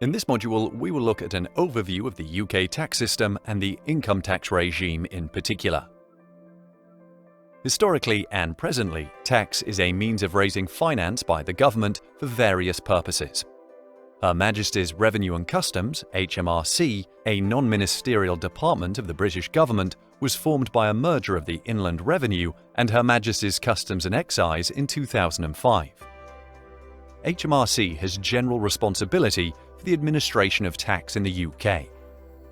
In this module, we will look at an overview of the UK tax system and the income tax regime in particular. Historically and presently, tax is a means of raising finance by the government for various purposes. Her Majesty's Revenue and Customs, HMRC, a non-ministerial department of the British government, was formed by a merger of the Inland Revenue and Her Majesty's Customs and Excise in 2005. HMRC has general responsibility for the administration of tax in the UK.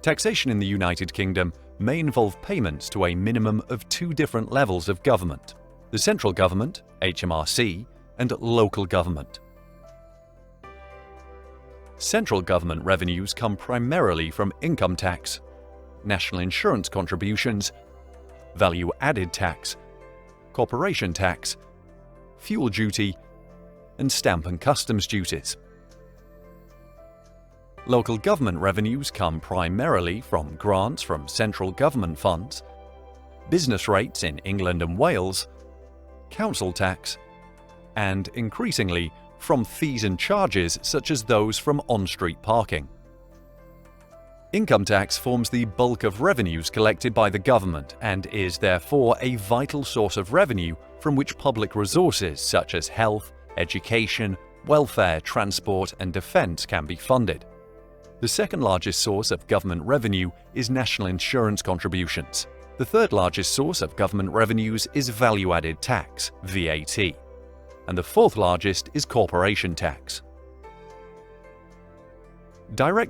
Taxation in the United Kingdom may involve payments to a minimum of two different levels of government: the central government, HMRC, and local government. Central government revenues come primarily from income tax, national insurance contributions, value-added tax, corporation tax, fuel duty, and stamp and customs duties. Local government revenues come primarily from grants from central government funds, business rates in England and Wales, council tax, and, increasingly, from fees and charges such as those from on-street parking. Income tax forms the bulk of revenues collected by the government and is therefore a vital source of revenue from which public resources such as health, education, welfare, transport, and defence can be funded. The second largest source of government revenue is national insurance contributions. The third largest source of government revenues is value-added tax, VAT. And the fourth largest is corporation tax. Direct